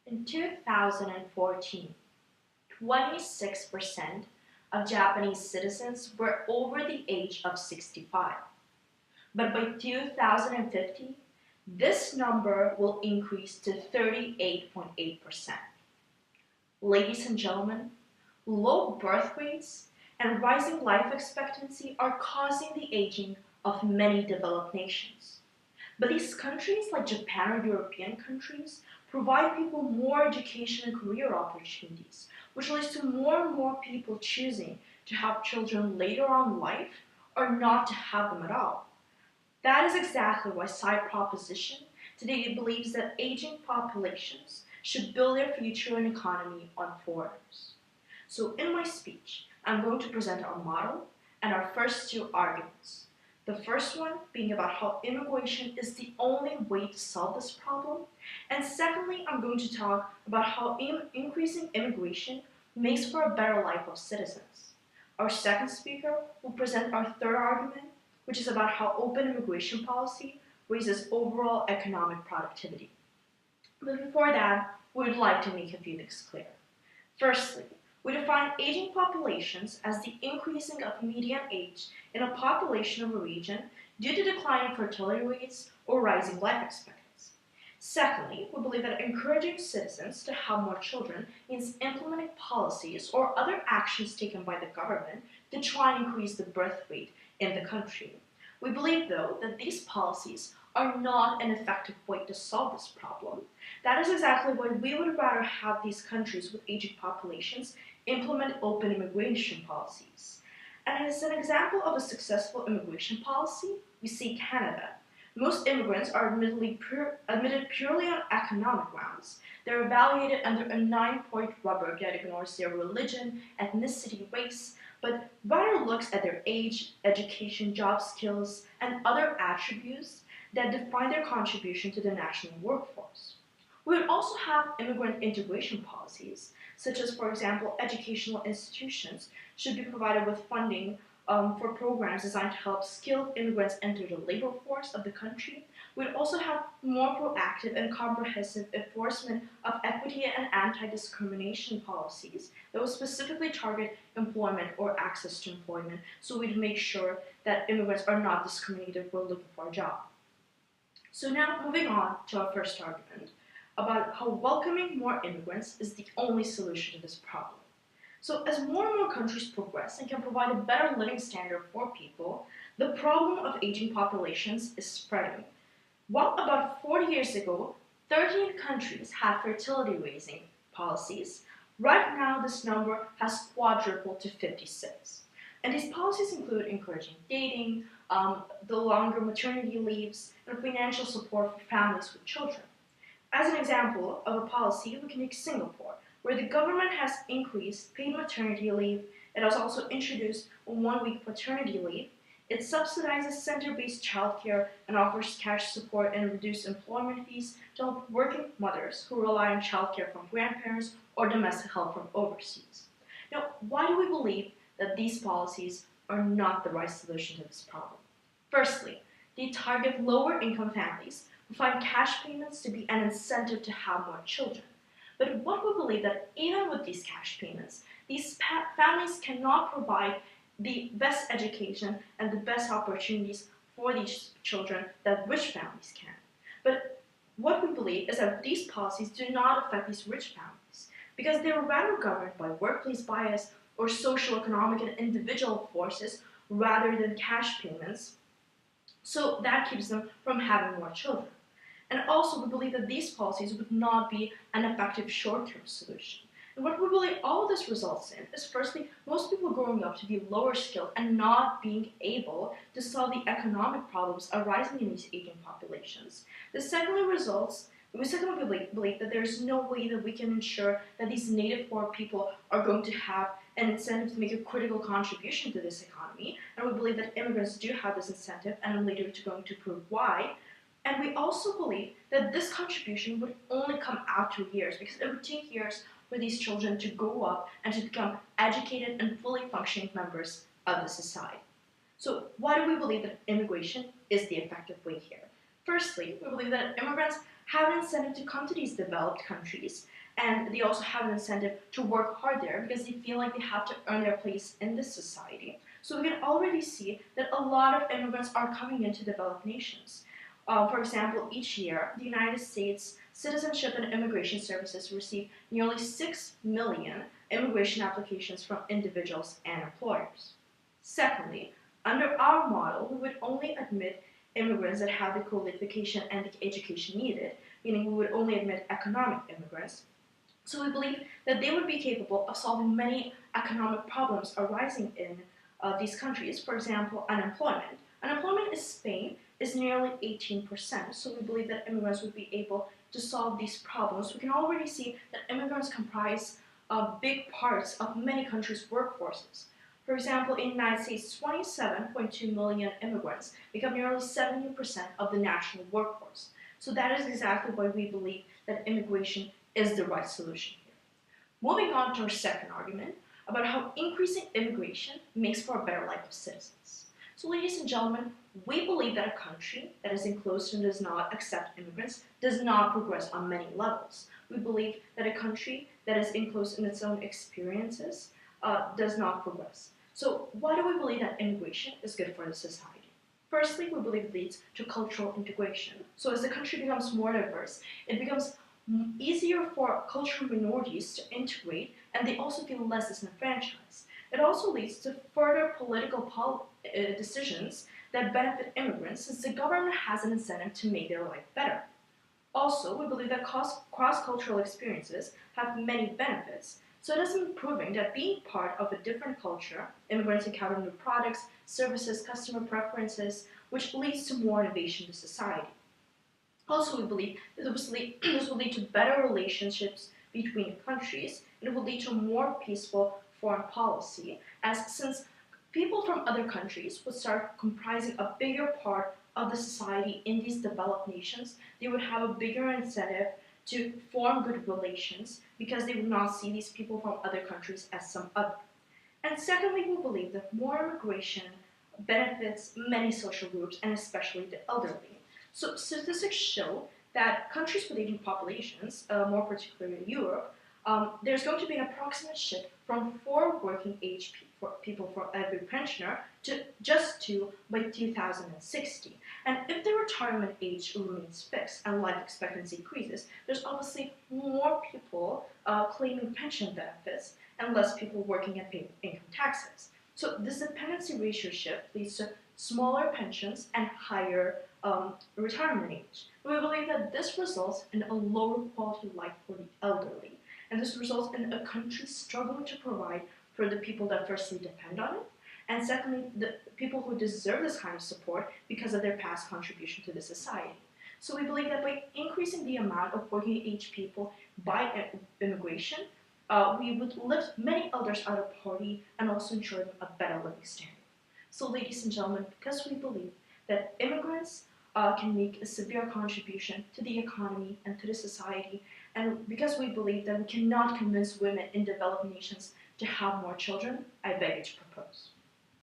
In 2014, 26% of Japanese citizens were over the age of 65. But by 2050, this number will increase to 38.8%. Ladies and gentlemen, low birth rates and rising life expectancy are causing the aging of many developed nations. But these countries, like Japan or European countries, provide people more education and career opportunities, which leads to more and more people choosing to have children later on in life or not to have them at all. That is exactly why Side Proposition today believes that aging populations should build their future and economy on foreigners. So in my speech, I'm going to present our model and our first two arguments. The first one being about how immigration is the only way to solve this problem. And secondly, I'm going to talk about how increasing immigration makes for a better life of citizens. Our second speaker will present our third argument, which is about how open immigration policy raises overall economic productivity. But before that, we would like to make a few things clear. Firstly, we define aging populations as the increasing of median age in a population of a region due to declining fertility rates or rising life expectancy. Secondly, we believe that encouraging citizens to have more children means implementing policies or other actions taken by the government to try and increase the birth rate in the country. We believe, though, that these policies are not an effective way to solve this problem. That is exactly why we would rather have these countries with aging populations implement open immigration policies. And as an example of a successful immigration policy, we see Canada. Most immigrants are admitted purely on economic grounds. They're evaluated under a 9-point rubric that ignores their religion, ethnicity, race, but rather looks at their age, education, job skills, and other attributes that define their contribution to the national workforce. We would also have immigrant integration policies, such as, for example, educational institutions should be provided with funding for programs designed to help skilled immigrants enter the labor force of the country. We'd also have more proactive and comprehensive enforcement of equity and anti-discrimination policies that would specifically target employment or access to employment, so we'd make sure that immigrants are not discriminated when looking for a job. So now, moving on to our first argument about how welcoming more immigrants is the only solution to this problem. So as more and more countries progress and can provide a better living standard for people, the problem of aging populations is spreading. While about 40 years ago, 13 countries had fertility-raising policies, right now this number has quadrupled to 56. And these policies include encouraging dating, the longer maternity leaves, and financial support for families with children. As an example of a policy, we can take Singapore, where the government has increased paid maternity leave. It has also introduced a 1-week paternity leave. It subsidizes center-based childcare and offers cash support and reduced employment fees to help working mothers who rely on childcare from grandparents or domestic help from overseas. Now, why do we believe that these policies are not the right solution to this problem? Firstly, they target lower-income families who find cash payments to be an incentive to have more children. But what we believe that even with these cash payments, these families cannot provide the best education and the best opportunities for these children that rich families can. But what we believe is that these policies do not affect these rich families because they are rather governed by workplace bias or social, economic, and individual forces rather than cash payments. So that keeps them from having more children. And also, we believe that these policies would not be an effective short-term solution. And what we believe all of this results in is, firstly, most people growing up to be lower skilled and not being able to solve the economic problems arising in these aging populations. We secondly believe that there is no way that we can ensure that these native poor people are going to have an incentive to make a critical contribution to this economy. And we believe that immigrants do have this incentive, and I'm later going to prove why. And we also believe that this contribution would only come after years, because it would take years for these children to grow up and to become educated and fully functioning members of the society. So why do we believe that immigration is the effective way here? Firstly, we believe that immigrants have an incentive to come to these developed countries, and they also have an incentive to work hard there because they feel like they have to earn their place in this society. So we can already see that a lot of immigrants are coming into developed nations. For example, each year, the United States Citizenship and Immigration Services receive nearly 6 million immigration applications from individuals and employers. Secondly, under our model, we would only admit immigrants that have the qualification and the education needed, meaning we would only admit economic immigrants. So we believe that they would be capable of solving many economic problems arising in these countries. For example, unemployment. Unemployment in Spain is nearly 18%, so we believe that immigrants would be able to solve these problems. We can already see that immigrants comprise big parts of many countries' workforces. For example, in the United States, 27.2 million immigrants become nearly 70% of the national workforce. So that is exactly why we believe that immigration is the right solution here. Moving on to our second argument about how increasing immigration makes for a better life of citizens. So ladies and gentlemen, we believe that a country that is enclosed and does not accept immigrants does not progress on many levels. We believe that a country that is enclosed in its own experiences does not progress. So why do we believe that immigration is good for the society? Firstly, we believe it leads to cultural integration. So as the country becomes more diverse, it becomes easier for cultural minorities to integrate, and they also feel less disenfranchised. It also leads to further political decisions that benefit immigrants, since the government has an incentive to make their life better. Also, we believe that cross-cultural experiences have many benefits. So it has been proven that being part of a different culture, immigrants encounter new products, services, customer preferences, which leads to more innovation to society. Also, we believe that this will lead to better relationships between countries, and it will lead to more peaceful foreign policy, as since people from other countries would start comprising a bigger part of the society in these developed nations, they would have a bigger incentive to form good relations because they would not see these people from other countries as some other. And secondly, we believe that more immigration benefits many social groups, and especially the elderly. So statistics show that countries with aging populations, more particularly in Europe, there's going to be an approximate shift from 4 working age people for every pensioner to just 2 by 2060. And if the retirement age remains fixed and life expectancy increases, there's obviously more people claiming pension benefits and less people working and paying income taxes. So this dependency ratio shift leads to smaller pensions and higher retirement age. We believe that this results in a lower quality of life for the elderly, and this results in a country struggling to provide for the people that firstly depend on it, and secondly, the people who deserve this kind of support because of their past contribution to the society. So we believe that by increasing the amount of working age people by immigration, we would lift many elders out of poverty and also ensure them a better living standard. So ladies and gentlemen, because we believe that immigrants can make a severe contribution to the economy and to the society, and because we believe that we cannot convince women in developed nations to have more children, I beg you to propose.